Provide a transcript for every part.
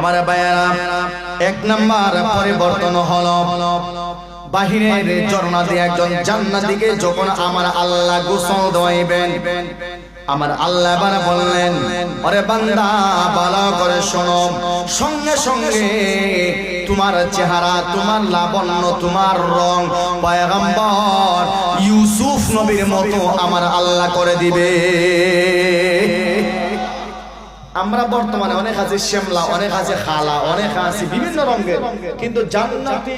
আমার ভাইয়েরা, এক নাম্বার পরিবর্তন হলো বাহিরের ঝর্ণা দিয়ে একজন জান্নাতীকে যখন আমার আল্লাহ গোসল দেওয়াইবেন, আমার আল্লাহ এবার বললেন, ওরে বান্দা ভালো করে শোনো, সঙ্গে সঙ্গে তোমার চেহারা, তোমার লাবণ্য, তোমার রং পয়গম্বর ইউসুফ নবীর মতো আমার আল্লাহ করে দিবে। আমরা বর্তমানে অনেক আছে শ্যামলা, অনেক আছে খালা, অনেক আছে বিভিন্ন রঙের, কিন্তু জান্নাতি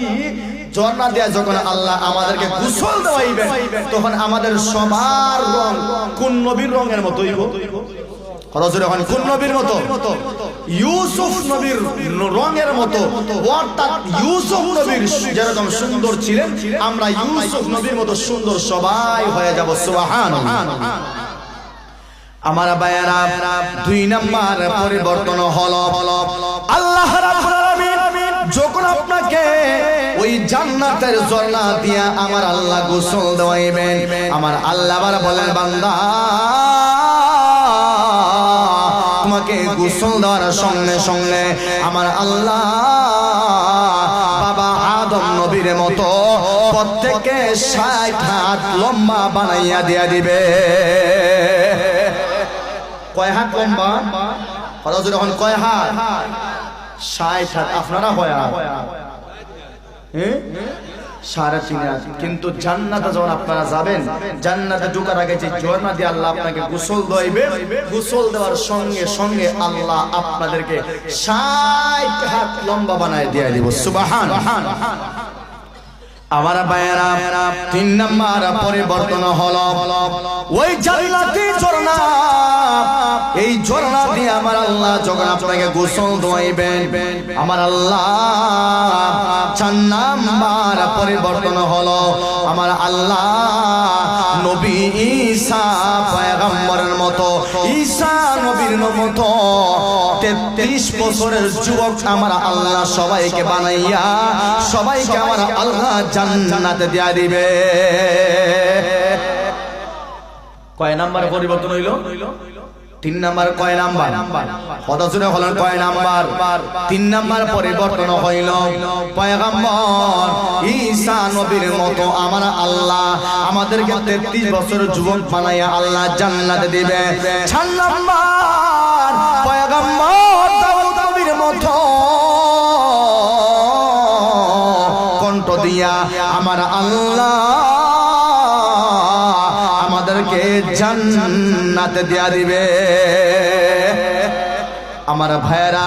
ঝর্ণা দেয়া যখন আল্লাহ আমাদেরকে গোসল দেওয়াইবেন, তখন আমাদের সবার রং কোন নবীর রঙের মতোই কোন নবীর মতো? ইউসুফ নবীর রঙের মতো। অর্থাৎ ইউসুফ নবীর যেরকম সুন্দর ছিলেন, আমরা ইউসুফ নবীর মতো সুন্দর সবাই হয়ে যাব। সুবহানাল্লাহ। আমার ভাইয়েরা, দুই নাম্বার পরিবর্তন হলো আল্লাহ রাব্বুল আলামিন যখন আপনাকে ওই জান্নাতের ঝর্ণা দিয়া আমার আল্লাহ গোসল দেওয়াইবেন, আমার আল্লাহ আবার বলেন, বান্দা তোমাকে গোসল দেওয়ার সঙ্গে সঙ্গে আমার আল্লাহ বাবা আদম নবীর মতো প্রত্যেককে 60 হাত লম্বা বানাইয়া দিয়া দিবে। কয় হাত লম্বা? যখন কয় হাত? 60 হাত। আপনারা হয় 3.5 হাত। কিন্তু জান্নাতে যখন আপনারা যাবেন, জান্নাতে ঢোকার আগে যে ঝর্ণা দিয়ে আল্লাহ আপনাকে গোসল দেওয়াইবে, গোসল দেওয়ার সঙ্গে সঙ্গে আল্লাহ আপনাদেরকে 60 হাত লম্বা বানায় দিয়ে দিব। সুবহানাল্লাহ। আমার ভাইয়েরা, 3 নাম্বার পরিবর্তন হলো ওই জান্নাতি ঝর্ণা, এই ঝর্ণা দিয়ে আমার আল্লাহ যখন আপনাকে গোসল দেওয়াইবেন, আমার আল্লাহ 4 নাম্বার পরিবর্তন হলো আমার আল্লাহ নবী ঈসা পয়গম্বরের মতো, ঈসা নবীর মতো 33 বছরের যুবক আমার আল্লাহ সবাইকে বানাইয়া সবাইকে আমার আল্লাহ জান্নাতে দিয়া দিবে। কয় নাম্বার পরিবর্তন হইল? 3 নাম্বার। কয় নাম্বার? কতজনে হলেন? কয় নাম্বার? 3 নাম্বার পরিবর্তন হইল পয়গম্বর ঈসা নবীর মতো আমার আল্লাহ আমাদেরকে 33 বছর যুবক বানাইয়া আল্লাহ জান্নাতে দিবে। 4 নাম্বার পয়গম্বর দাউদ নবীর মতো কণ্ঠ দিয়া আমার আল্লাহ আমাদেরকে জান্নাতে দিয়া দিবে। আমার ভাইয়েরা,